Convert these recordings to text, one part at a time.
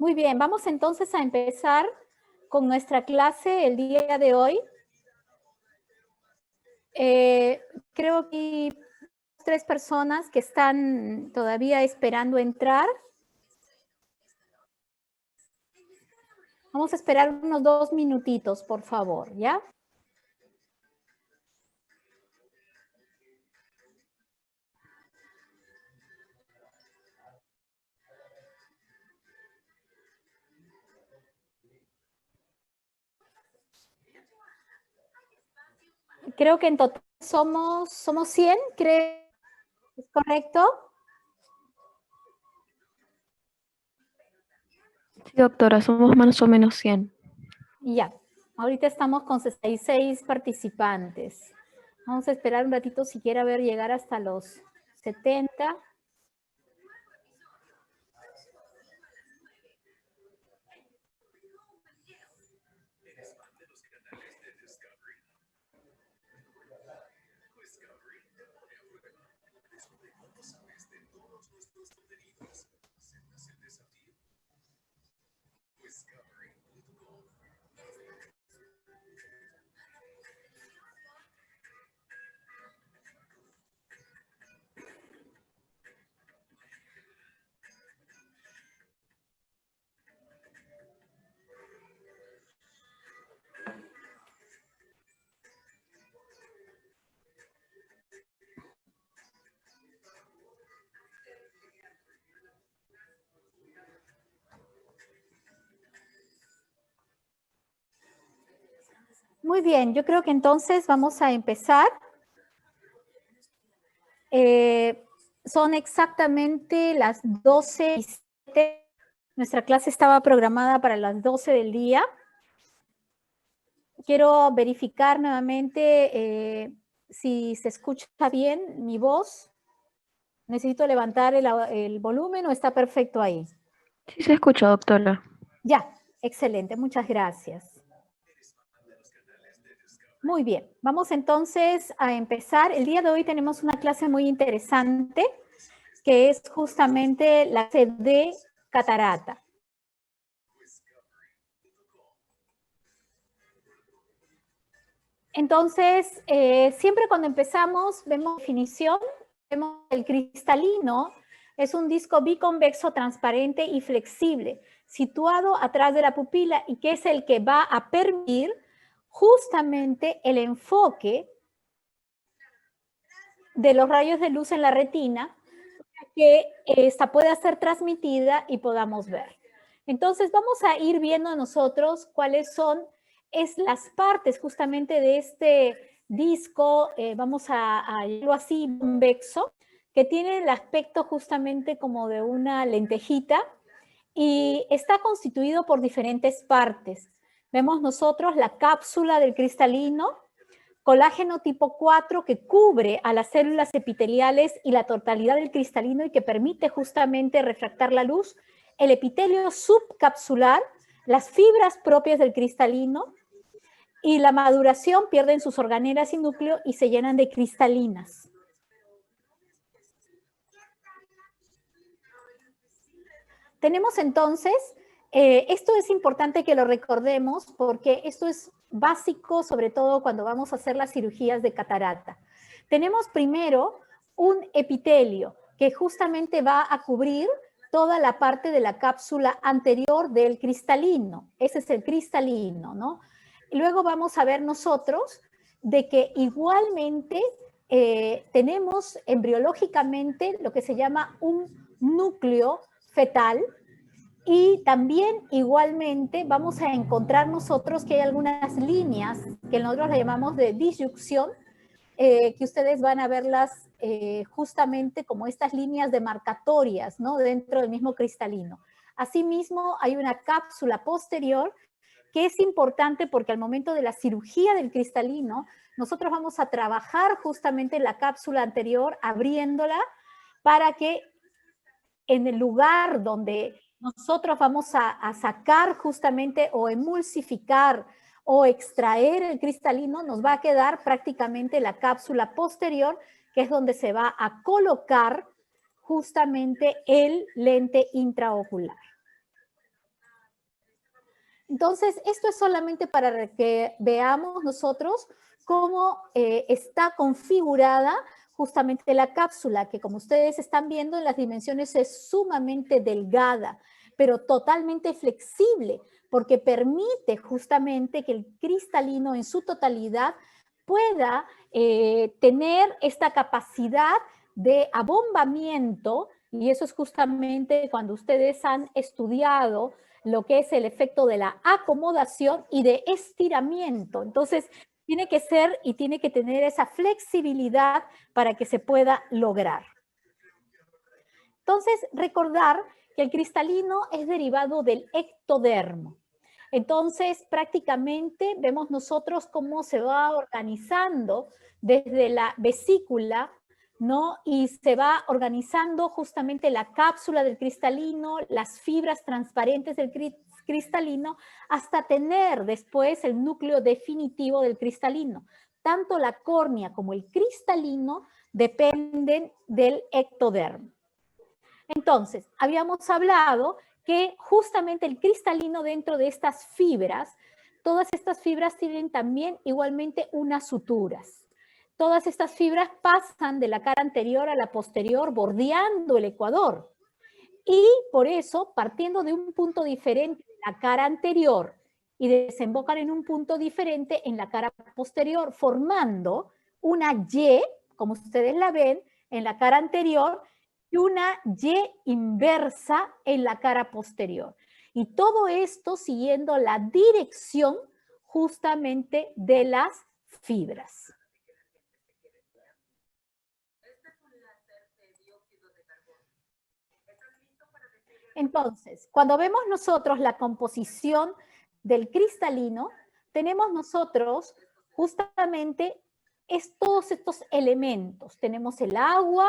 Muy bien, vamos entonces a empezar con nuestra clase el día de hoy. Creo que hay 3 personas que están todavía esperando entrar. Vamos a esperar unos 2 minutitos, por favor, ¿ya? Creo que en total somos 100, ¿creo? ¿Es correcto? Sí, doctora, somos más o menos 100. Ya, ahorita estamos con 66 participantes. Vamos a esperar un ratito si quiere ver llegar hasta los 70. Muy bien, yo creo que entonces vamos a empezar. Son exactamente las 12:07. Nuestra clase estaba programada para las 12 del día. Quiero verificar nuevamente si se escucha bien mi voz. ¿Necesito levantar el volumen o está perfecto ahí? Sí, se escucha, doctora. Ya, excelente, muchas gracias. Muy bien, vamos entonces a empezar. El día de hoy tenemos una clase muy interesante que es justamente la clase de catarata. Entonces, siempre cuando empezamos, vemos definición, vemos el cristalino, es un disco biconvexo transparente y flexible, situado atrás de la pupila y que es el que va a permitir justamente el enfoque de los rayos de luz en la retina, que esta pueda ser transmitida y podamos ver. Entonces, vamos a ir viendo nosotros cuáles son las partes justamente de este disco, vamos a llamarlo así, convexo, que tiene el aspecto justamente como de una lentejita y está constituido por diferentes partes. Vemos nosotros la cápsula del cristalino, colágeno tipo 4 que cubre a las células epiteliales y la totalidad del cristalino y que permite justamente refractar la luz, el epitelio subcapsular, las fibras propias del cristalino y la maduración pierden sus organelas y núcleo y se llenan de cristalinas. Tenemos entonces, esto es importante que lo recordemos porque esto es básico, sobre todo cuando vamos a hacer las cirugías de catarata. Tenemos primero un epitelio que justamente va a cubrir toda la parte de la cápsula anterior del cristalino. Ese es el cristalino, ¿no? Y luego vamos a ver nosotros de que igualmente tenemos embriológicamente lo que se llama un núcleo fetal y también igualmente vamos a encontrar nosotros que hay algunas líneas que nosotros le llamamos de disyunción, que ustedes van a verlas justamente como estas líneas demarcatorias, ¿no? Dentro del mismo cristalino. Asimismo, hay una cápsula posterior que es importante porque al momento de la cirugía del cristalino, nosotros vamos a trabajar justamente la cápsula anterior, abriéndola para que en el lugar donde nosotros vamos a sacar justamente o emulsificar o extraer el cristalino, nos va a quedar prácticamente la cápsula posterior, que es donde se va a colocar justamente el lente intraocular. Entonces, esto es solamente para que veamos nosotros cómo está configurada justamente la cápsula, que como ustedes están viendo en las dimensiones es sumamente delgada, pero totalmente flexible, porque permite justamente que el cristalino en su totalidad pueda tener esta capacidad de abombamiento, y eso es justamente cuando ustedes han estudiado lo que es el efecto de la acomodación y de estiramiento. Entonces, tiene que ser y tiene que tener esa flexibilidad para que se pueda lograr. Entonces, recordar que el cristalino es derivado del ectodermo. Entonces, prácticamente vemos nosotros cómo se va organizando desde la vesícula, ¿no? Y se va organizando justamente la cápsula del cristalino, las fibras transparentes del cristalino, hasta tener después el núcleo definitivo del cristalino. Tanto la córnea como el cristalino dependen del ectodermo. Entonces, habíamos hablado que justamente el cristalino dentro de estas fibras, todas estas fibras tienen también igualmente unas suturas. Todas estas fibras pasan de la cara anterior a la posterior, bordeando el ecuador. Y por eso, partiendo de un punto diferente en la cara anterior y desembocan en un punto diferente en la cara posterior, formando una Y, como ustedes la ven, en la cara anterior, y una Y inversa en la cara posterior. Y todo esto siguiendo la dirección justamente de las fibras. Entonces, cuando vemos nosotros la composición del cristalino, tenemos nosotros justamente todos estos elementos. Tenemos el agua,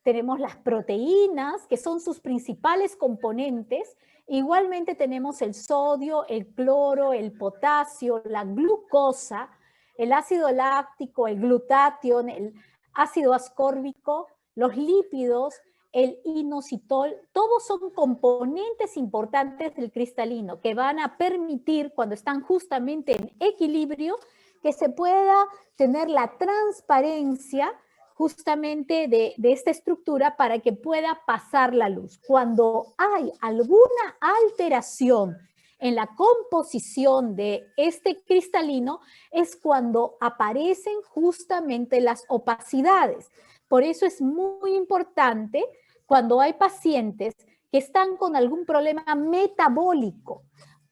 tenemos las proteínas, que son sus principales componentes. Igualmente tenemos el sodio, el cloro, el potasio, la glucosa, el ácido láctico, el glutatión, el ácido ascórbico, los lípidos, el inositol, todos son componentes importantes del cristalino que van a permitir, cuando están justamente en equilibrio, que se pueda tener la transparencia justamente de esta estructura para que pueda pasar la luz. Cuando hay alguna alteración en la composición de este cristalino, es cuando aparecen justamente las opacidades. Por eso es muy importante cuando hay pacientes que están con algún problema metabólico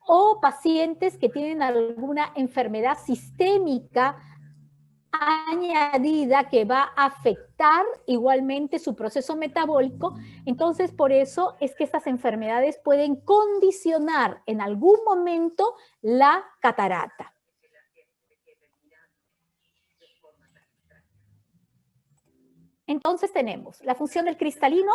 o pacientes que tienen alguna enfermedad sistémica añadida que va a afectar igualmente su proceso metabólico. Entonces, por eso es que estas enfermedades pueden condicionar en algún momento la catarata. Entonces tenemos la función del cristalino,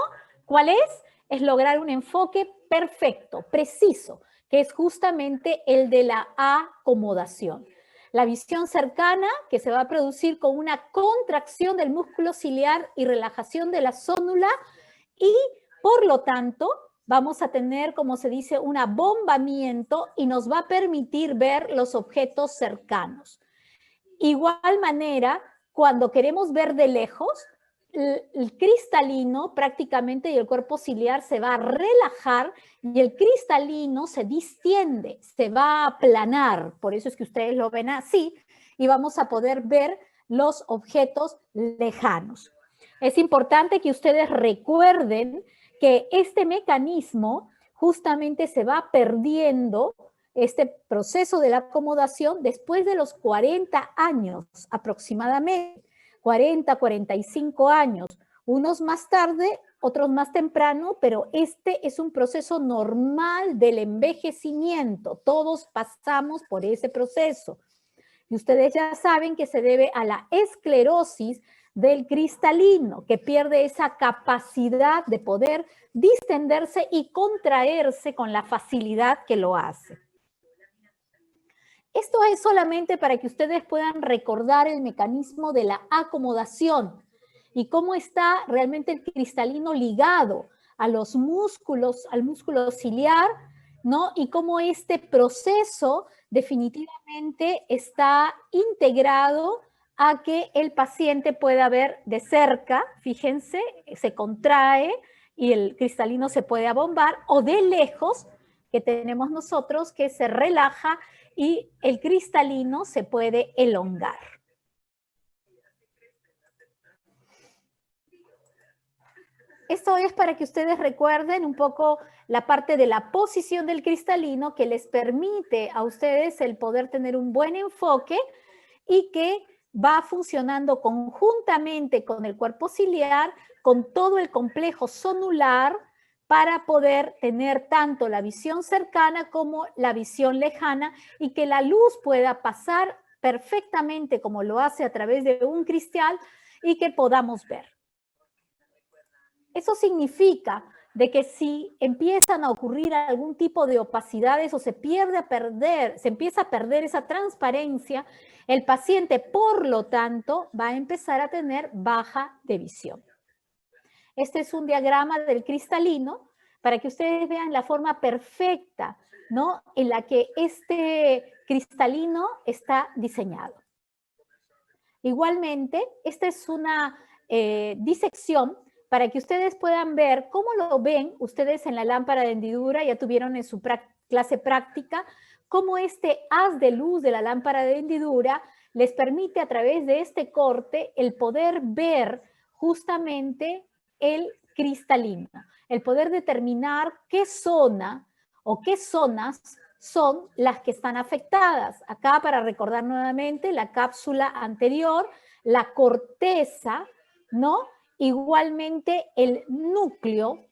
¿cuál es? Es lograr un enfoque perfecto, preciso, que es justamente el de la acomodación. La visión cercana, que se va a producir con una contracción del músculo ciliar y relajación de la zónula, y por lo tanto vamos a tener, como se dice, un abombamiento y nos va a permitir ver los objetos cercanos. Igual manera, cuando queremos ver de lejos, el cristalino prácticamente y el cuerpo ciliar se va a relajar y el cristalino se distiende, se va a aplanar. Por eso es que ustedes lo ven así y vamos a poder ver los objetos lejanos. Es importante que ustedes recuerden que este mecanismo justamente se va perdiendo, este proceso de la acomodación, después de los 40 años aproximadamente. 40, 45 años, unos más tarde, otros más temprano, pero este es un proceso normal del envejecimiento. Todos pasamos por ese proceso. Y ustedes ya saben que se debe a la esclerosis del cristalino, que pierde esa capacidad de poder distenderse y contraerse con la facilidad que lo hace. Esto es solamente para que ustedes puedan recordar el mecanismo de la acomodación y cómo está realmente el cristalino ligado a los músculos, al músculo ciliar ¿no? Y cómo este proceso definitivamente está integrado a que el paciente pueda ver de cerca, fíjense, se contrae y el cristalino se puede abombar, o de lejos, que tenemos nosotros, que se relaja y el cristalino se puede elongar. Esto es para que ustedes recuerden un poco la parte de la posición del cristalino que les permite a ustedes el poder tener un buen enfoque y que va funcionando conjuntamente con el cuerpo ciliar, con todo el complejo sonular, para poder tener tanto la visión cercana como la visión lejana y que la luz pueda pasar perfectamente como lo hace a través de un cristal y que podamos ver. Eso significa de que si empiezan a ocurrir algún tipo de opacidades o se empieza a perder esa transparencia, el paciente, por lo tanto, va a empezar a tener baja de visión. Este es un diagrama del cristalino para que ustedes vean la forma perfecta, ¿no?, en la que este cristalino está diseñado. Igualmente, esta es una disección para que ustedes puedan ver cómo lo ven ustedes en la lámpara de hendidura, ya tuvieron en su clase práctica, cómo este haz de luz de la lámpara de hendidura les permite a través de este corte el poder ver justamente el cristalino, el poder determinar qué zona o qué zonas son las que están afectadas. Acá, para recordar nuevamente, la cápsula anterior, la corteza, ¿no? Igualmente el núcleo,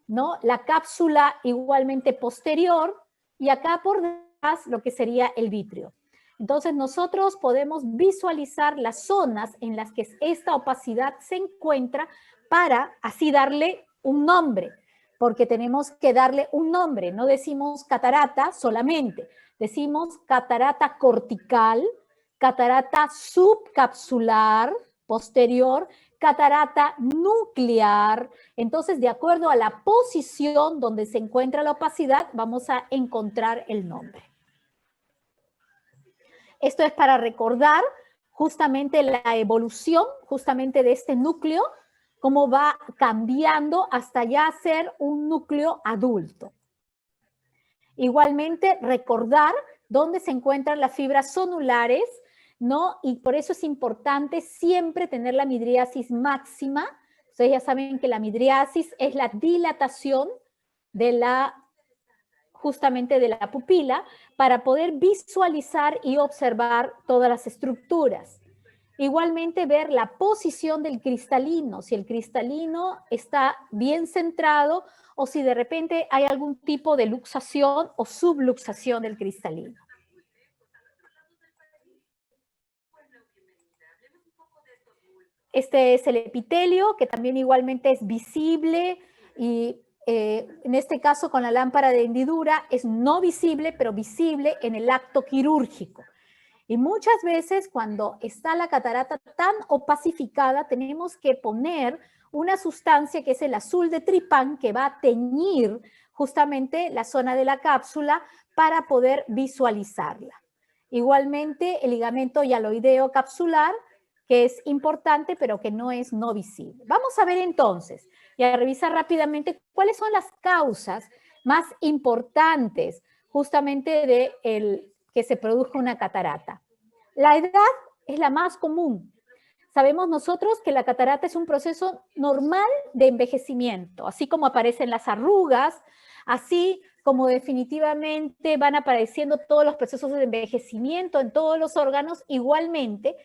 ¿no? La cápsula igualmente posterior, y acá por detrás lo que sería el vítreo. Entonces nosotros podemos visualizar las zonas en las que esta opacidad se encuentra para así darle un nombre, porque tenemos que darle un nombre, no decimos catarata solamente, decimos catarata cortical, catarata subcapsular posterior, catarata nuclear. Entonces, de acuerdo a la posición donde se encuentra la opacidad, vamos a encontrar el nombre. Esto es para recordar justamente la evolución justamente de este núcleo, cómo va cambiando hasta ya ser un núcleo adulto. Igualmente, recordar dónde se encuentran las fibras sonulares, ¿no? Y por eso es importante siempre tener la midriasis máxima. Ustedes ya saben que la midriasis es la dilatación de justamente de la pupila para poder visualizar y observar todas las estructuras. Igualmente ver la posición del cristalino, si el cristalino está bien centrado o si de repente hay algún tipo de luxación o subluxación del cristalino. Este es el epitelio, que también igualmente es visible y en este caso con la lámpara de hendidura es no visible, pero visible en el acto quirúrgico. Y muchas veces cuando está la catarata tan opacificada, tenemos que poner una sustancia que es el azul de tripán, que va a teñir justamente la zona de la cápsula para poder visualizarla. Igualmente el ligamento hialoideo capsular, que es importante, pero que no es no visible. Vamos a ver entonces y a revisar rápidamente cuáles son las causas más importantes justamente de que se produjo una catarata. La edad es la más común. Sabemos nosotros que la catarata es un proceso normal de envejecimiento, así como aparecen las arrugas, así como definitivamente van apareciendo todos los procesos de envejecimiento en todos los órganos, igualmente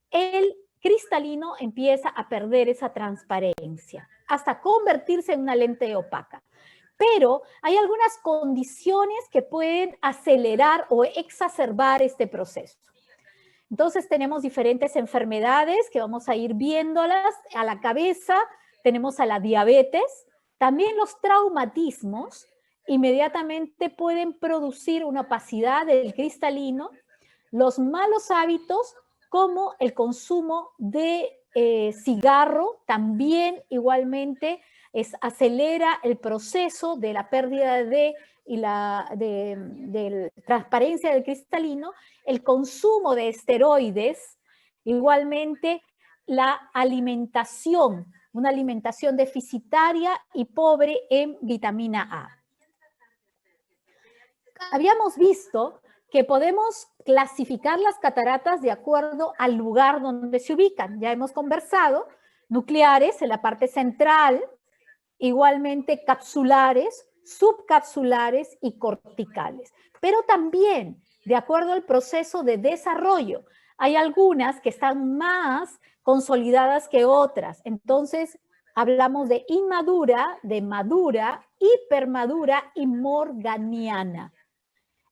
el cristalino empieza a perder esa transparencia, hasta convertirse en una lente opaca. Pero hay algunas condiciones que pueden acelerar o exacerbar este proceso. Entonces tenemos diferentes enfermedades que vamos a ir viéndolas. A la cabeza tenemos a la diabetes, también los traumatismos inmediatamente pueden producir una opacidad del cristalino, los malos hábitos como el consumo de cigarro también igualmente acelera el proceso de la pérdida de y de transparencia del cristalino, el consumo de esteroides, igualmente la alimentación, una alimentación deficitaria y pobre en vitamina A. Habíamos visto que podemos clasificar las cataratas de acuerdo al lugar donde se ubican. Ya hemos conversado, nucleares en la parte central, igualmente capsulares, subcapsulares y corticales. Pero también, de acuerdo al proceso de desarrollo, hay algunas que están más consolidadas que otras. Entonces, hablamos de inmadura, de madura, hipermadura y morganiana.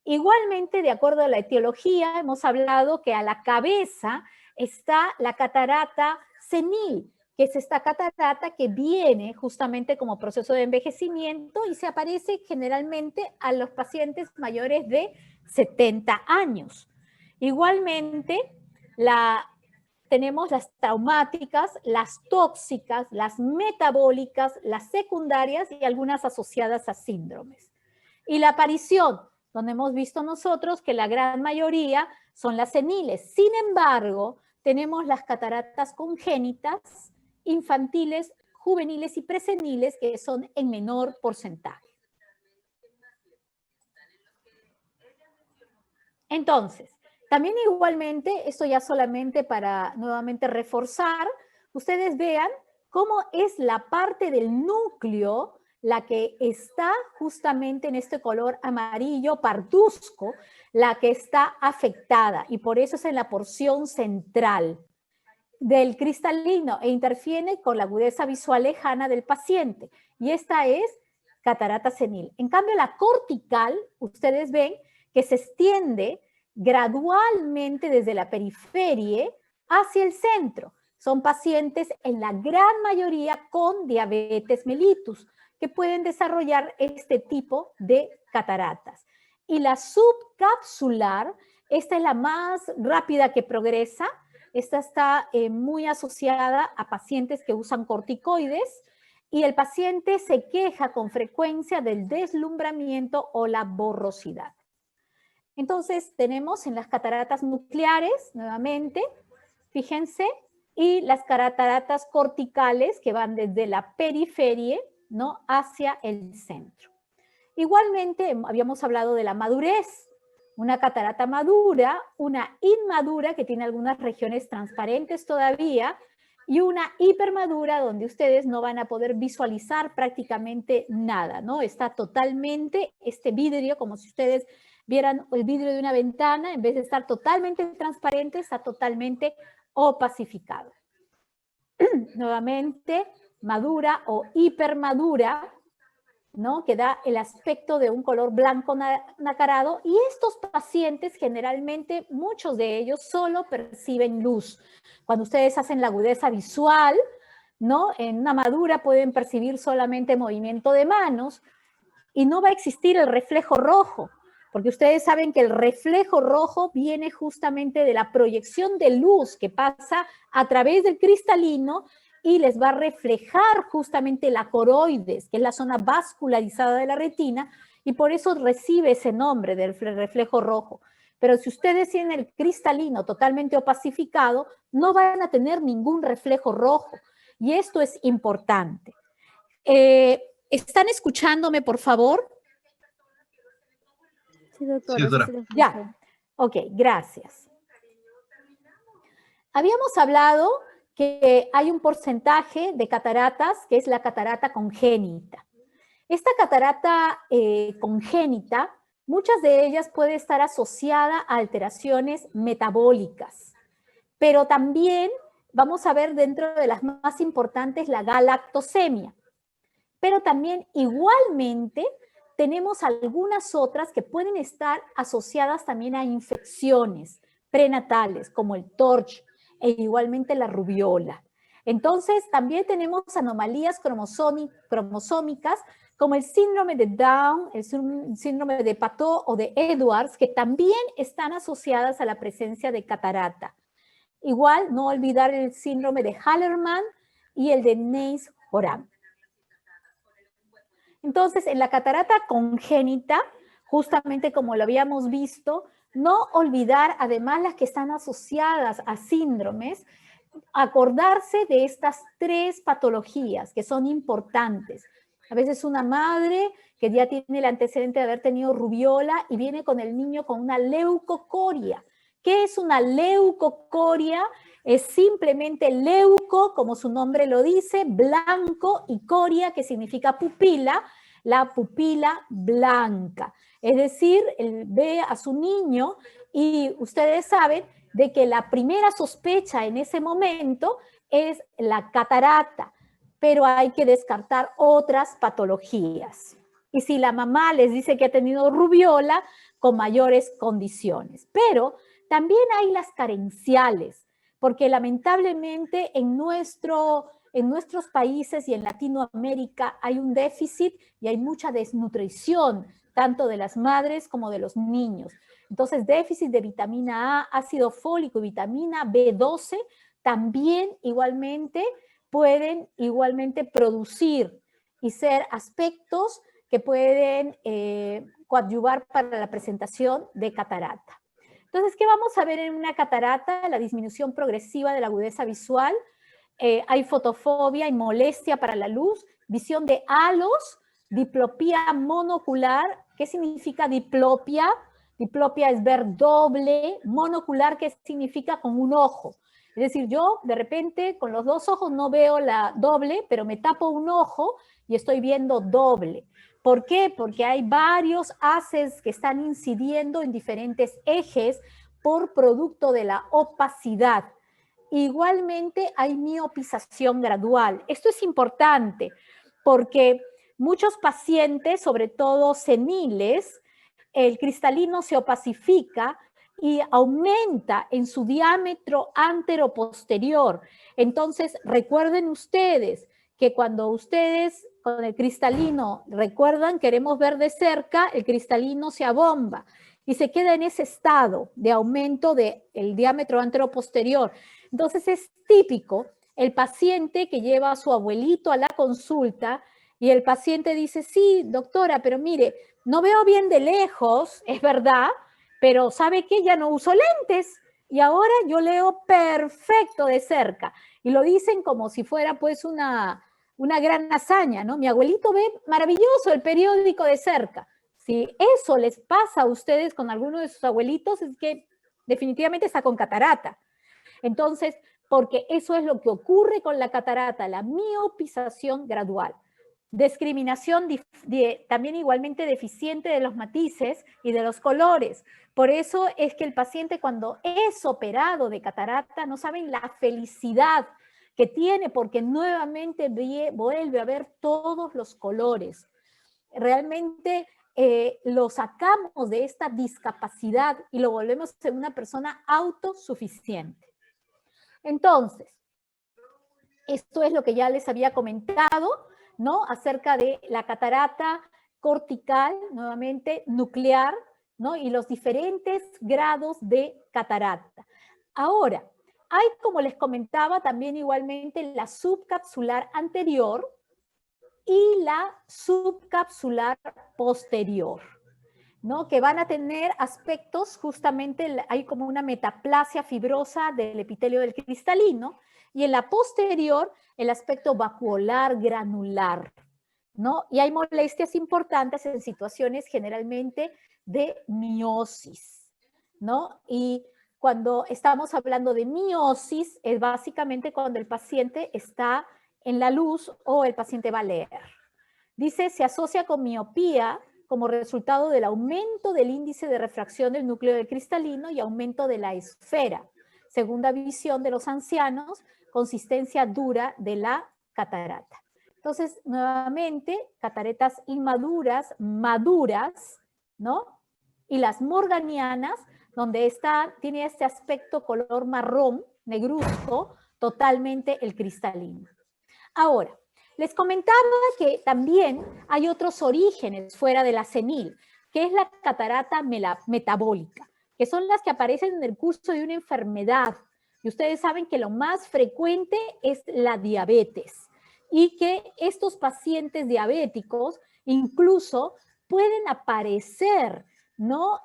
Igualmente, de acuerdo a la etiología, hemos hablado que a la cabeza está la catarata senil, que es esta catarata que viene justamente como proceso de envejecimiento y se aparece generalmente a los pacientes mayores de 70 años. Igualmente, tenemos las traumáticas, las tóxicas, las metabólicas, las secundarias y algunas asociadas a síndromes. Y la aparición, donde hemos visto nosotros que la gran mayoría son las seniles. Sin embargo, tenemos las cataratas congénitas, infantiles, juveniles y preseniles, que son en menor porcentaje. Entonces, también igualmente, esto ya solamente para nuevamente reforzar, ustedes vean cómo es la parte del núcleo la que está justamente en este color amarillo parduzco, la que está afectada, y por eso es en la porción central del cristalino e interfiere con la agudeza visual lejana del paciente, y esta es catarata senil. En cambio, la cortical, ustedes ven que se extiende gradualmente desde la periferia hacia el centro. Son pacientes en la gran mayoría con diabetes mellitus, que pueden desarrollar este tipo de cataratas. Y la subcapsular, esta es la más rápida que progresa. Esta está muy asociada a pacientes que usan corticoides y el paciente se queja con frecuencia del deslumbramiento o la borrosidad. Entonces tenemos en las cataratas nucleares, nuevamente, fíjense, y las cataratas corticales que van desde la periferia, ¿no?, hacia el centro. Igualmente, habíamos hablado de la madurez, una catarata madura, una inmadura que tiene algunas regiones transparentes todavía, y una hipermadura donde ustedes no van a poder visualizar prácticamente nada, ¿no? Está totalmente este vidrio, como si ustedes vieran el vidrio de una ventana, en vez de estar totalmente transparente, está totalmente opacificado. Nuevamente, madura o hipermadura, ¿no?, que da el aspecto de un color blanco nacarado, y estos pacientes generalmente, muchos de ellos solo perciben luz. Cuando ustedes hacen la agudeza visual, ¿no?, en una madura pueden percibir solamente movimiento de manos y no va a existir el reflejo rojo, porque ustedes saben que el reflejo rojo viene justamente de la proyección de luz que pasa a través del cristalino y les va a reflejar justamente la coroides, que es la zona vascularizada de la retina, y por eso recibe ese nombre del reflejo rojo. Pero si ustedes tienen el cristalino totalmente opacificado, no van a tener ningún reflejo rojo, y esto es importante. ¿Están escuchándome, por favor? Sí, doctora. Sí, doctora. Ya, ok, gracias. Habíamos hablado que hay un porcentaje de cataratas que es la catarata congénita. Esta catarata congénita, muchas de ellas puede estar asociada a alteraciones metabólicas, pero también vamos a ver dentro de las más importantes la galactosemia. Pero también igualmente tenemos algunas otras que pueden estar asociadas también a infecciones prenatales, como el TORCH e igualmente la rubiola. Entonces, también tenemos anomalías cromosómicas como el síndrome de Down, el síndrome de Patot o de Edwards, que también están asociadas a la presencia de catarata. Igual, no olvidar el síndrome de Hallermann y el de Nance-Horan. Entonces, en la catarata congénita, justamente como lo habíamos visto, no olvidar además las que están asociadas a síndromes, acordarse de estas 3 patologías que son importantes. A veces una madre que ya tiene el antecedente de haber tenido rubiola y viene con el niño con una leucocoria. ¿Qué es una leucocoria? Es simplemente leuco, como su nombre lo dice, blanco, y coria, que significa pupila, la pupila blanca. Es decir, él ve a su niño y ustedes saben de que la primera sospecha en ese momento es la catarata, pero hay que descartar otras patologías. Y si la mamá les dice que ha tenido rubiola, con mayores condiciones. Pero también hay las carenciales, porque lamentablemente en nuestros países y en Latinoamérica hay un déficit y hay mucha desnutrición, tanto de las madres como de los niños. Entonces, déficit de vitamina A, ácido fólico y vitamina B12 también pueden producir y ser aspectos que pueden coadyuvar para la presentación de catarata. Entonces, ¿qué vamos a ver en una catarata? La disminución progresiva de la agudeza visual, hay fotofobia y molestia para la luz, visión de halos, diplopía monocular. ¿Qué significa diplopia? Diplopia es ver doble, monocular, ¿qué significa? Con un ojo. Es decir, yo de repente con los 2 ojos no veo la doble, pero me tapo un ojo y estoy viendo doble. ¿Por qué? Porque hay varios haces que están incidiendo en diferentes ejes por producto de la opacidad. Igualmente hay miopización gradual. Esto es importante porque muchos pacientes, sobre todo seniles, el cristalino se opacifica y aumenta en su diámetro anteroposterior. Entonces, recuerden ustedes que cuando ustedes con el cristalino, recuerdan, queremos ver de cerca, el cristalino se abomba y se queda en ese estado de aumento del diámetro anteroposterior. Entonces, es típico el paciente que lleva a su abuelito a la consulta y el paciente dice, sí, doctora, pero mire, no veo bien de lejos, es verdad, pero ¿sabe qué? Ya no uso lentes y ahora yo leo perfecto de cerca. Y lo dicen como si fuera pues una gran hazaña, ¿no? Mi abuelito ve maravilloso el periódico de cerca. Si eso les pasa a ustedes con alguno de sus abuelitos, es que definitivamente está con catarata. Entonces, porque eso es lo que ocurre con la catarata, la miopización gradual. Discriminación también igualmente deficiente de los matices y de los colores. Por eso es que el paciente cuando es operado de catarata no saben la felicidad que tiene porque nuevamente vuelve a ver todos los colores. Realmente lo sacamos de esta discapacidad y lo volvemos en una persona autosuficiente. Entonces, esto es lo que ya les había comentado, ¿no? Acerca de la catarata cortical, nuevamente nuclear, ¿no? Y los diferentes grados de catarata. Ahora, hay, como les comentaba, también igualmente la subcapsular anterior y la subcapsular posterior, ¿no? Que van a tener aspectos, justamente hay como una metaplasia fibrosa del epitelio del cristalino, y en la posterior el aspecto vacuolar granular, ¿no? Y hay molestias importantes en situaciones generalmente de miosis, ¿no? Y cuando estamos hablando de miosis, es básicamente cuando el paciente está en la luz o el paciente va a leer. Dice, se asocia con miopía como resultado del aumento del índice de refracción del núcleo del cristalino y aumento de la esfera. Segunda visión de los ancianos, consistencia dura de la catarata. Entonces, nuevamente, cataratas inmaduras, maduras, ¿no? Y las morganianas, donde tiene este aspecto color marrón, negruzco, totalmente el cristalino. Ahora, les comentaba que también hay otros orígenes fuera de la senil, que es la catarata metabólica, que son las que aparecen en el curso de una enfermedad. Y ustedes saben que lo más frecuente es la diabetes y que estos pacientes diabéticos Incluso pueden aparecer, ¿no?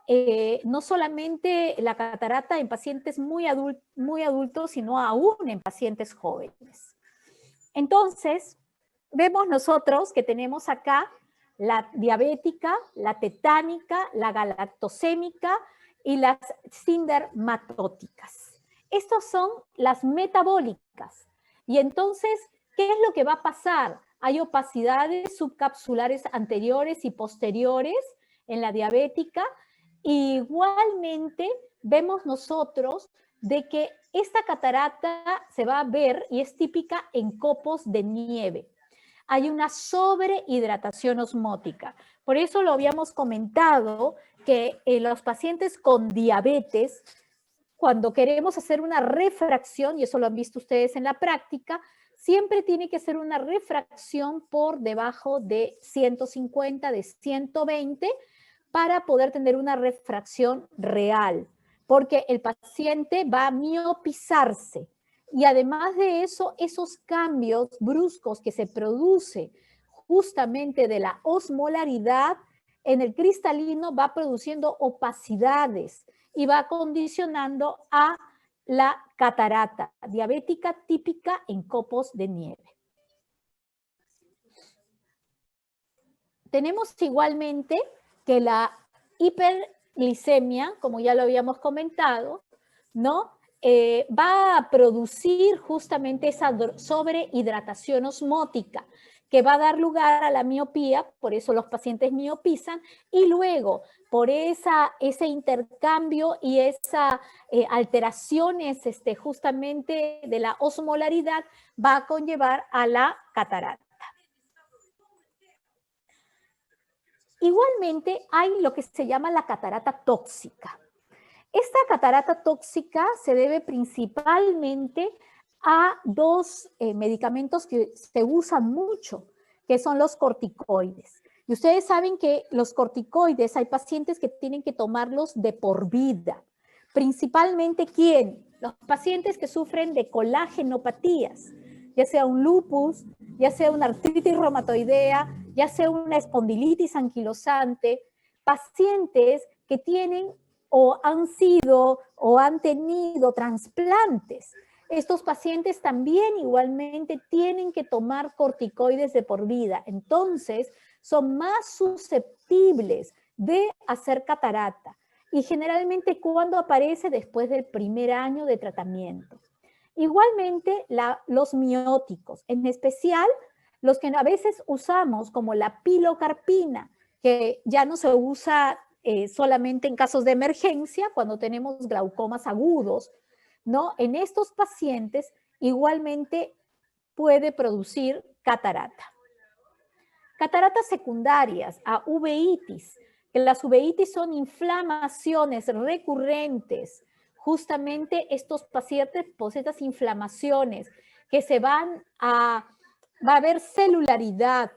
No solamente la catarata en pacientes muy adultos, sino aún en pacientes jóvenes. Entonces, vemos nosotros que tenemos acá la diabética, la tetánica, la galactosémica y las sindermatóticas. Estas son las metabólicas. Y entonces, ¿qué es lo que va a pasar? Hay opacidades subcapsulares anteriores y posteriores en la diabética. Igualmente, vemos nosotros de que esta catarata se va a ver y es típica en copos de nieve. Hay una sobrehidratación osmótica. Por eso lo habíamos comentado que en los pacientes con diabetes, cuando queremos hacer una refracción, y eso lo han visto ustedes en la práctica, siempre tiene que ser una refracción por debajo de 150, de 120, para poder tener una refracción real, porque el paciente va a miopizarse. Y además de eso, esos cambios bruscos que se produce justamente de la osmolaridad en el cristalino va produciendo opacidades y va condicionando a la catarata diabética típica en copos de nieve. Tenemos igualmente que la hiperglicemia, como ya lo habíamos comentado, ¿no? Va a producir justamente esa sobrehidratación osmótica que va a dar lugar a la miopía, por eso los pacientes miopizan, y luego por ese intercambio y esas alteraciones justamente de la osmolaridad va a conllevar a la catarata. Igualmente hay lo que se llama la catarata tóxica. Esta catarata tóxica se debe principalmente a dos medicamentos que se usan mucho, que son los corticoides. Y ustedes saben que los corticoides hay pacientes que tienen que tomarlos de por vida. Principalmente, ¿quién? Los pacientes que sufren de colagenopatías, ya sea un lupus, ya sea una artritis reumatoidea, ya sea una espondilitis anquilosante, pacientes que tienen o han sido o han tenido trasplantes. Estos pacientes también igualmente tienen que tomar corticoides de por vida. Entonces, son más susceptibles de hacer catarata. Y generalmente, ¿cuándo aparece? Después del primer año de tratamiento. Igualmente, los mióticos, en especial los que a veces usamos como la pilocarpina, que ya no se usa solamente en casos de emergencia, cuando tenemos glaucomas agudos, ¿no? En estos pacientes igualmente puede producir catarata. Cataratas secundarias a uveitis, que las uveitis son inflamaciones recurrentes. Justamente estos pacientes poseen estas inflamaciones que va a haber celularidad,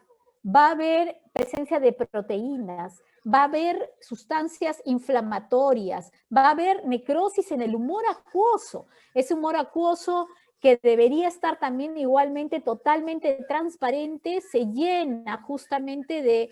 va a haber presencia de proteínas, va a haber sustancias inflamatorias, va a haber necrosis en el humor acuoso. Ese humor acuoso que debería estar también igualmente totalmente transparente, se llena justamente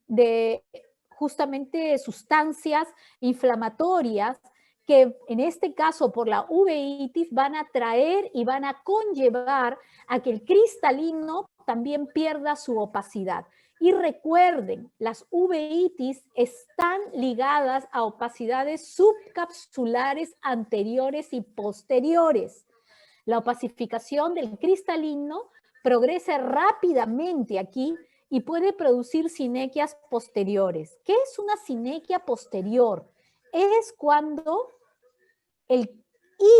de justamente sustancias inflamatorias que en este caso por la uveitis van a traer y van a conllevar a que el cristalino también pierda su opacidad. Y recuerden, las uveitis están ligadas a opacidades subcapsulares anteriores y posteriores. La opacificación del cristalino progresa rápidamente aquí y puede producir sinequias posteriores. ¿Qué es una sinequia posterior? Es cuando el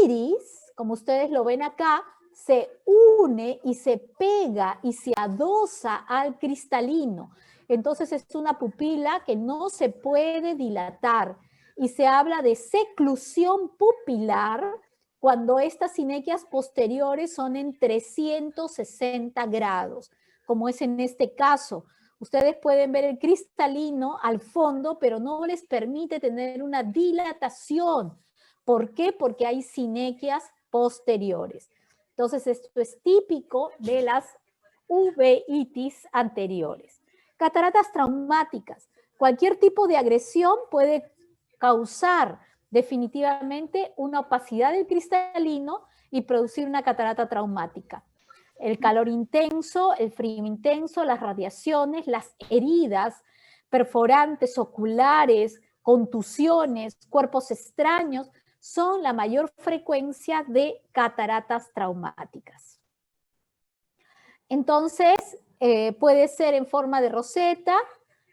iris, como ustedes lo ven acá, se une y se pega y se adosa al cristalino. Entonces es una pupila que no se puede dilatar y se habla de seclusión pupilar cuando estas sinequias posteriores son en 360 grados, como es en este caso. Ustedes pueden ver el cristalino al fondo, pero no les permite tener una dilatación. ¿Por qué? Porque hay sinequias posteriores. Entonces, esto es típico de las uveitis anteriores. Cataratas traumáticas. Cualquier tipo de agresión puede causar definitivamente una opacidad del cristalino y producir una catarata traumática. El calor intenso, el frío intenso, las radiaciones, las heridas perforantes oculares, contusiones, cuerpos extraños, son la mayor frecuencia de cataratas traumáticas. Entonces, puede ser en forma de roseta,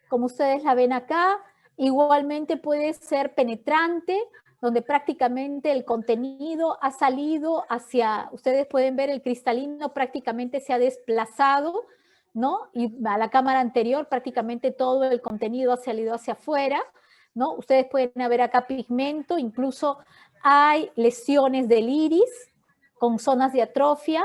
como ustedes la ven acá. Igualmente puede ser penetrante, donde prácticamente el contenido ha salido hacia, ustedes pueden ver el cristalino prácticamente se ha desplazado, ¿no? Y a la cámara anterior prácticamente todo el contenido ha salido hacia afuera, ¿no? Ustedes pueden ver acá pigmento, incluso hay lesiones del iris con zonas de atrofia.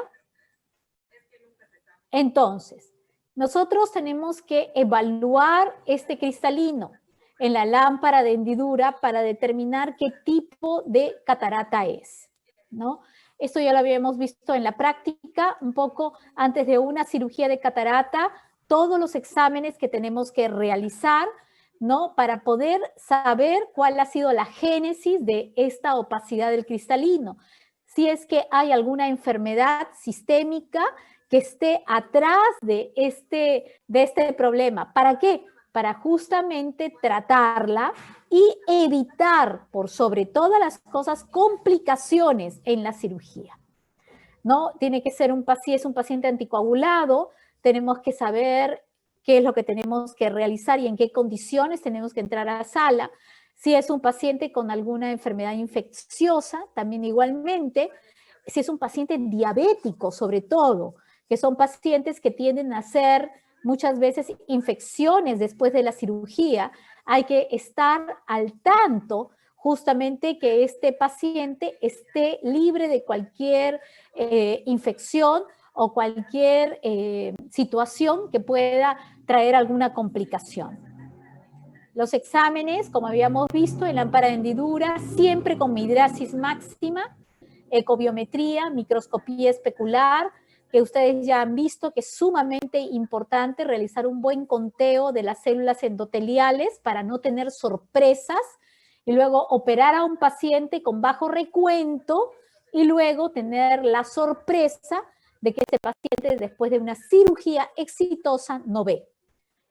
Entonces, nosotros tenemos que evaluar este cristalino en la lámpara de hendidura para determinar qué tipo de catarata es, ¿no? Esto ya lo habíamos visto en la práctica, un poco antes de una cirugía de catarata, todos los exámenes que tenemos que realizar, ¿no? Para poder saber cuál ha sido la génesis de esta opacidad del cristalino. Si es que hay alguna enfermedad sistémica que esté atrás de este problema. ¿Para qué? Para justamente tratarla y evitar, por sobre todas las cosas, complicaciones en la cirugía, ¿no? Tiene que ser si es un paciente anticoagulado, tenemos que saber qué es lo que tenemos que realizar y en qué condiciones tenemos que entrar a la sala. Si es un paciente con alguna enfermedad infecciosa, también igualmente. Si es un paciente diabético, sobre todo, que son pacientes que tienden a hacer muchas veces infecciones después de la cirugía, hay que estar al tanto justamente que este paciente esté libre de cualquier infección o cualquier situación que pueda traer alguna complicación. Los exámenes, como habíamos visto en lámpara de hendidura, siempre con midrasis máxima, ecobiometría, microscopía especular, que ustedes ya han visto que es sumamente importante realizar un buen conteo de las células endoteliales para no tener sorpresas y luego operar a un paciente con bajo recuento y luego tener la sorpresa de que este paciente después de una cirugía exitosa no ve.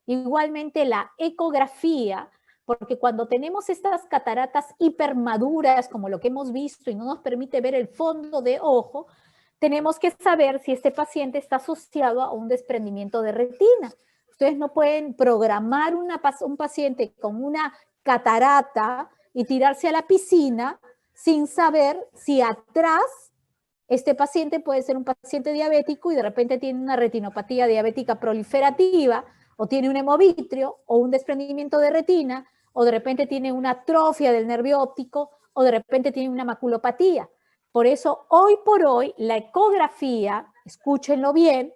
Igualmente la ecografía, porque cuando tenemos estas cataratas hipermaduras, como lo que hemos visto, y no nos permite ver el fondo de ojo, tenemos que saber si este paciente está asociado a un desprendimiento de retina. Ustedes no pueden programar un paciente con una catarata y tirarse a la piscina sin saber si atrás este paciente puede ser un paciente diabético y de repente tiene una retinopatía diabética proliferativa, o tiene un hemovitrio, o un desprendimiento de retina, o de repente tiene una atrofia del nervio óptico, o de repente tiene una maculopatía. Por eso, hoy por hoy, la ecografía, escúchenlo bien,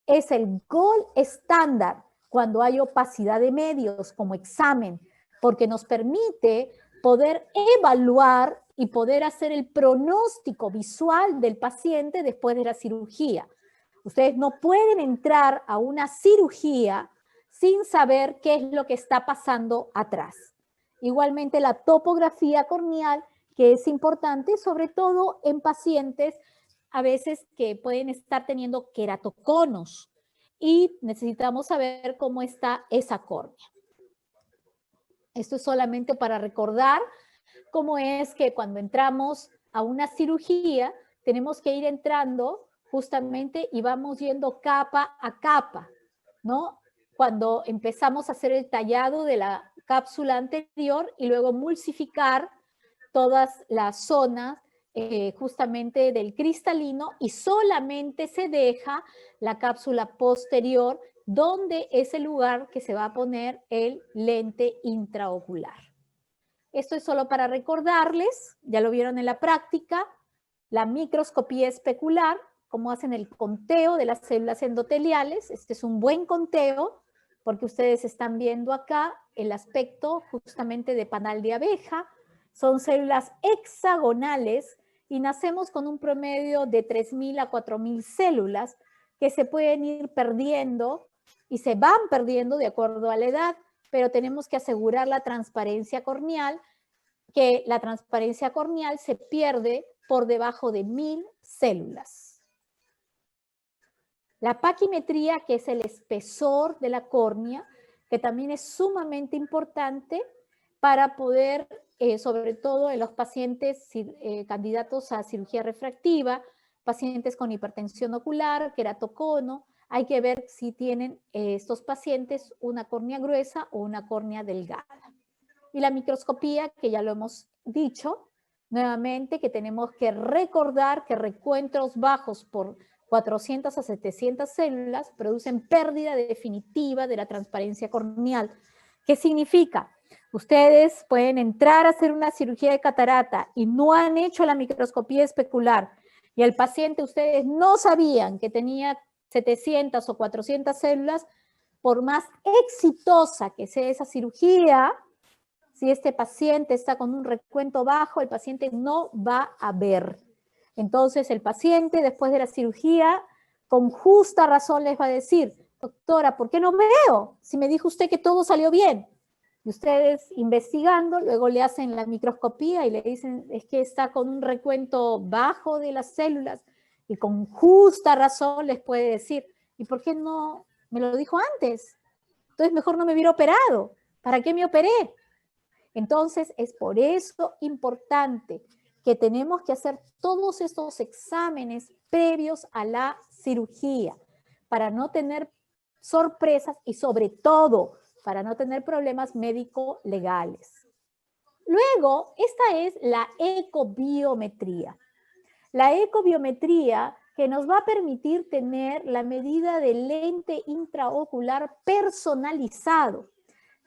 es el gold estándar cuando hay opacidad de medios como examen, porque nos permite poder evaluar y poder hacer el pronóstico visual del paciente después de la cirugía. Ustedes no pueden entrar a una cirugía sin saber qué es lo que está pasando atrás. Igualmente la topografía corneal, que es importante, sobre todo en pacientes a veces que pueden estar teniendo queratoconos y necesitamos saber cómo está esa córnea. Esto es solamente para recordar cómo es que cuando entramos a una cirugía tenemos que ir entrando justamente y vamos yendo capa a capa, ¿no? Cuando empezamos a hacer el tallado de la cápsula anterior y luego emulsificar todas las zonas justamente del cristalino y solamente se deja la cápsula posterior donde es el lugar que se va a poner el lente intraocular. Esto es solo para recordarles, ya lo vieron en la práctica, la microscopía especular, cómo hacen el conteo de las células endoteliales. Este es un buen conteo porque ustedes están viendo acá el aspecto justamente de panal de abeja. Son células hexagonales y nacemos con un promedio de 3.000 a 4.000 células que se pueden ir perdiendo y se van perdiendo de acuerdo a la edad, pero tenemos que asegurar la transparencia corneal, que la transparencia corneal se pierde por debajo de 1000 células. La paquimetría, que es el espesor de la córnea, que también es sumamente importante para poder, sobre todo en los pacientes candidatos a cirugía refractiva, pacientes con hipertensión ocular, queratocono, hay que ver si tienen estos pacientes una córnea gruesa o una córnea delgada. Y la microscopía, que ya lo hemos dicho, nuevamente que tenemos que recordar que recuentos bajos por 400 a 700 células producen pérdida definitiva de la transparencia corneal. ¿Qué significa? Ustedes pueden entrar a hacer una cirugía de catarata y no han hecho la microscopía especular y el paciente ustedes no sabían que tenía 700 o 400 células, por más exitosa que sea esa cirugía, si este paciente está con un recuento bajo, el paciente no va a ver. Entonces el paciente después de la cirugía, con justa razón les va a decir, doctora, ¿por qué no veo? Si me dijo usted que todo salió bien. Y ustedes investigando, luego le hacen la microscopía y le dicen, es que está con un recuento bajo de las células. Y con justa razón les puede decir, ¿y por qué no me lo dijo antes? Entonces mejor no me hubiera operado. ¿Para qué me operé? Entonces es por eso importante que tenemos que hacer todos estos exámenes previos a la cirugía para no tener sorpresas y sobre todo para no tener problemas médico-legales. Luego, esta es la ecobiometría. La ecobiometría que nos va a permitir tener la medida del lente intraocular personalizado.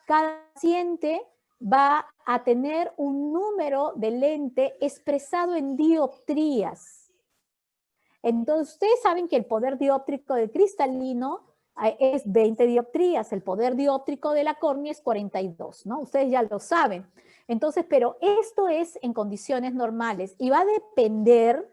Cada paciente va a tener un número de lente expresado en dioptrías. Entonces, ustedes saben que el poder dióptrico del cristalino es 20 dioptrías, el poder dióptrico de la córnea es 42, ¿no? Ustedes ya lo saben. Entonces, pero esto es en condiciones normales y va a depender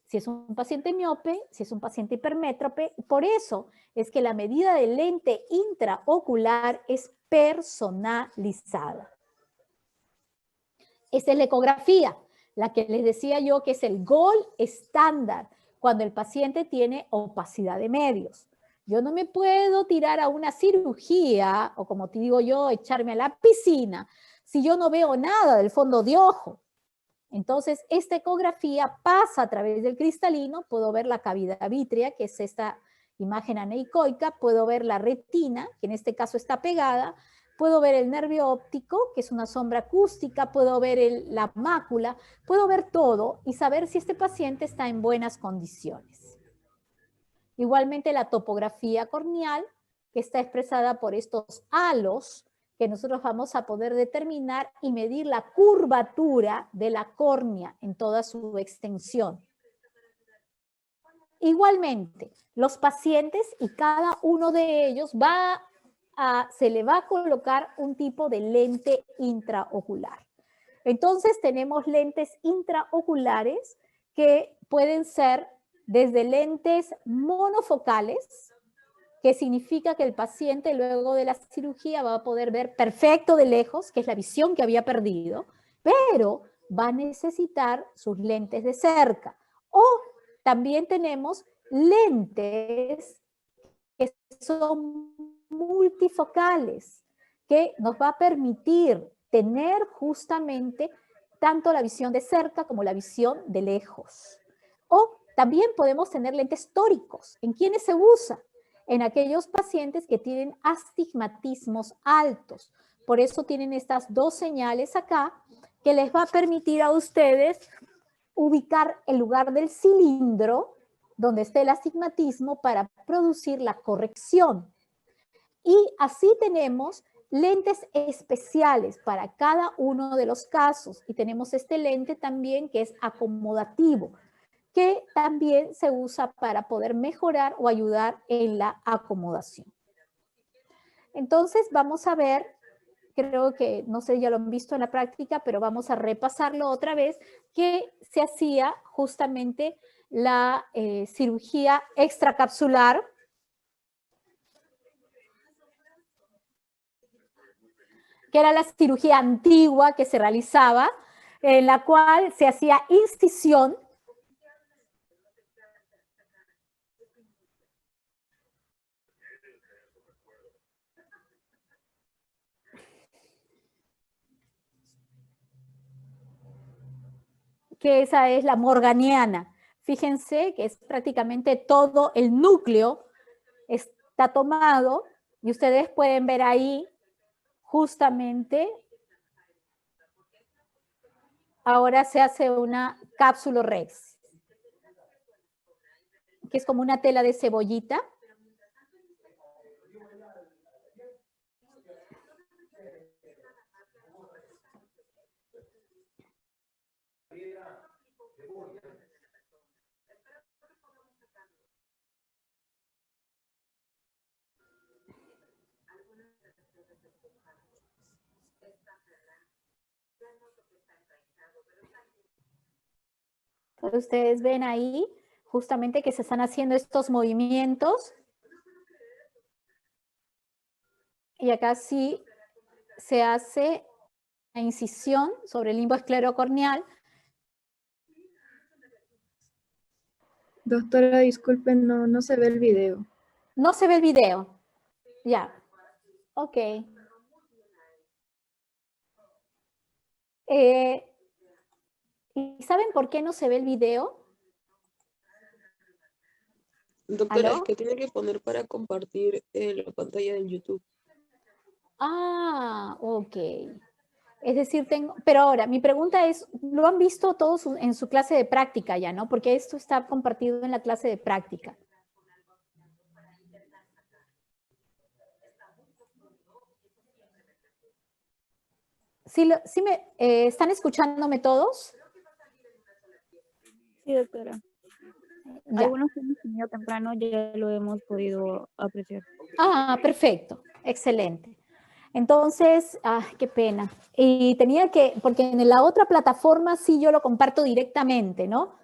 si es un paciente miope, si es un paciente hipermétrope. Por eso es que la medida del lente intraocular es personalizada. Esta es la ecografía, la que les decía yo que es el gold estándar cuando el paciente tiene opacidad de medios. Yo no me puedo tirar a una cirugía, o como te digo yo, echarme a la piscina, si yo no veo nada del fondo de ojo. Entonces, esta ecografía pasa a través del cristalino, puedo ver la cavidad vítrea, que es esta imagen aneicoica, puedo ver la retina, que en este caso está pegada, puedo ver el nervio óptico, que es una sombra acústica, puedo ver la mácula, puedo ver todo y saber si este paciente está en buenas condiciones. Igualmente la topografía corneal, que está expresada por estos halos, que nosotros vamos a poder determinar y medir la curvatura de la córnea en toda su extensión. Igualmente, los pacientes y cada uno de ellos se le va a colocar un tipo de lente intraocular. Entonces tenemos lentes intraoculares que pueden ser desde lentes monofocales, que significa que el paciente luego de la cirugía va a poder ver perfecto de lejos, que es la visión que había perdido, pero va a necesitar sus lentes de cerca. O también tenemos lentes que son multifocales, que nos va a permitir tener justamente tanto la visión de cerca como la visión de lejos. O también podemos tener lentes tóricos. ¿En quiénes se usa? En aquellos pacientes que tienen astigmatismos altos. Por eso tienen estas dos señales acá que les va a permitir a ustedes ubicar el lugar del cilindro donde esté el astigmatismo para producir la corrección. Y así tenemos lentes especiales para cada uno de los casos. Y tenemos este lente también que es acomodativo, que también se usa para poder mejorar o ayudar en la acomodación. Entonces vamos a ver, creo que, no sé, ya lo han visto en la práctica, pero vamos a repasarlo otra vez, que se hacía justamente la cirugía extracapsular que era la cirugía antigua que se realizaba, en la cual se hacía incisión. Que esa es la morganiana. Fíjense que es prácticamente todo el núcleo está tomado y ustedes pueden ver ahí justamente, ahora se hace una cápsulo rex, que es como una tela de cebollita. Entonces ustedes ven ahí justamente que se están haciendo estos movimientos. Y acá sí se hace la incisión sobre el limbo esclerocorneal. Doctora, disculpen, no se ve el video. No se ve el video. Ya. Ok. ¿Y saben por qué no se ve el video? Doctora, ¿Aló? es que tiene que poner para compartir la pantalla del YouTube. Ah, ok. Es decir, pero ahora, mi pregunta es, ¿lo han visto todos en su clase de práctica ya, no? Porque esto está compartido en la clase de práctica. ¿Sí me están escuchándome todos? Sí, doctora. Ya. Algunos que hemos tenido temprano ya lo hemos podido apreciar. Ah, perfecto. Excelente. Entonces, qué pena. Y tenía que, porque en la otra plataforma sí yo lo comparto directamente, ¿no?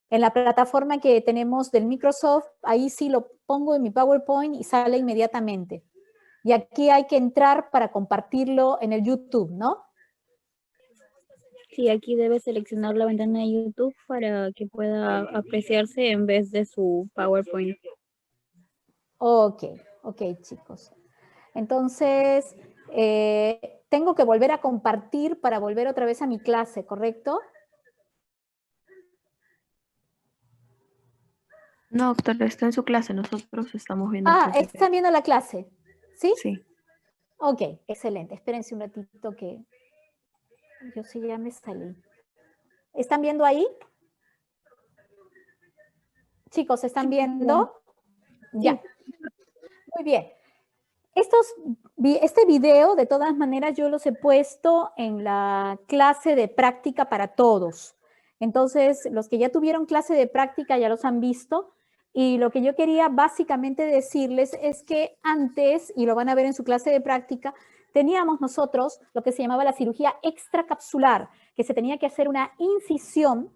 En la plataforma que tenemos del Microsoft, ahí sí lo pongo en mi PowerPoint y sale inmediatamente. Y aquí hay que entrar para compartirlo en el YouTube, ¿no? Sí, aquí debe seleccionar la ventana de YouTube para que pueda apreciarse en vez de su PowerPoint. Ok, ok, chicos. Entonces, tengo que volver a compartir para volver otra vez a mi clase, ¿correcto? No, doctora, está en su clase. Nosotros estamos viendo el clase. ¿Están viendo la clase? ¿Sí? Sí. Ok, excelente. Espérense un ratito que yo sí ya me salí. ¿Están viendo ahí? Chicos, ¿están viendo? Ya. Muy bien. Este video, de todas maneras, yo los he puesto en la clase de práctica para todos. Entonces, los que ya tuvieron clase de práctica ya los han visto. Y lo que yo quería básicamente decirles es que antes, y lo van a ver en su clase de práctica, teníamos nosotros lo que se llamaba la cirugía extracapsular, que se tenía que hacer una incisión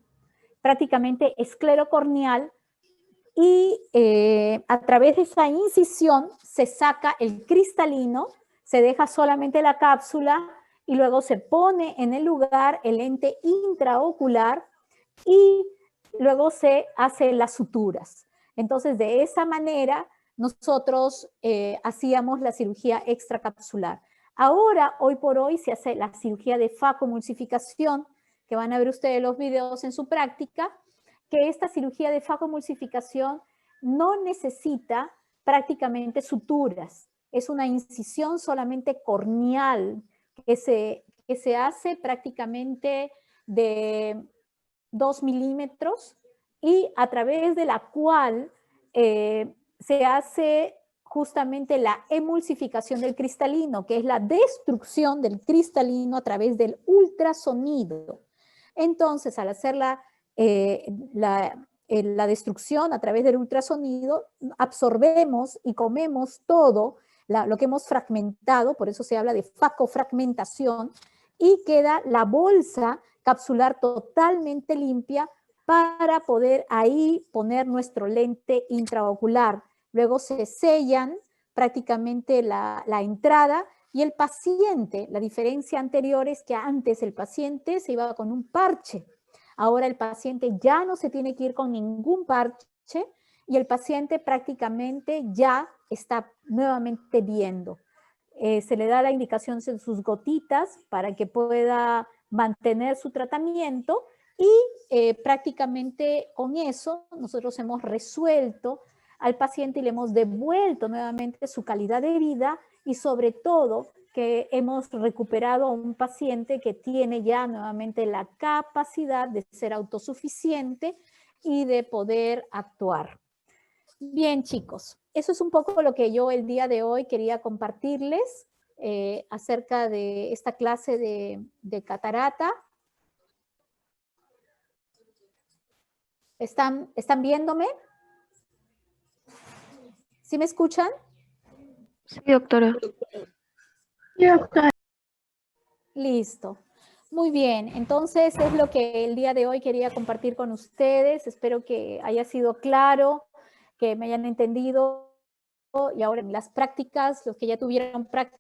prácticamente esclerocorneal y a través de esa incisión se saca el cristalino, se deja solamente la cápsula y luego se pone en el lugar el lente intraocular y luego se hacen las suturas. Entonces, de esa manera, nosotros hacíamos la cirugía extracapsular. Ahora, hoy por hoy, se hace la cirugía de facomulsificación, que van a ver ustedes los videos en su práctica, que esta cirugía de facomulsificación no necesita prácticamente suturas. Es una incisión solamente corneal que se hace prácticamente de 2 milímetros y a través de la cual se hace justamente la emulsificación del cristalino, que es la destrucción del cristalino a través del ultrasonido. Entonces, al hacer la destrucción a través del ultrasonido, absorbemos y comemos todo lo que hemos fragmentado, por eso se habla de facofragmentación, y queda la bolsa capsular totalmente limpia para poder ahí poner nuestro lente intraocular. Luego se sellan prácticamente la entrada Y el paciente, la diferencia anterior es que antes el paciente se iba con un parche. Ahora el paciente ya no se tiene que ir con ningún parche y el paciente prácticamente ya está nuevamente viendo. Se le da la indicación en sus gotitas para que pueda mantener su tratamiento y prácticamente con eso nosotros hemos resuelto al paciente y le hemos devuelto nuevamente su calidad de vida y sobre todo que hemos recuperado a un paciente que tiene ya nuevamente la capacidad de ser autosuficiente y de poder actuar. Bien, chicos, eso es un poco lo que yo el día de hoy quería compartirles acerca de esta clase de catarata. ¿Están viéndome? ¿Sí me escuchan? Sí, doctora. Listo. Muy bien, entonces es lo que el día de hoy quería compartir con ustedes. Espero que haya sido claro, que me hayan entendido y ahora en las prácticas, los que ya tuvieron prácticas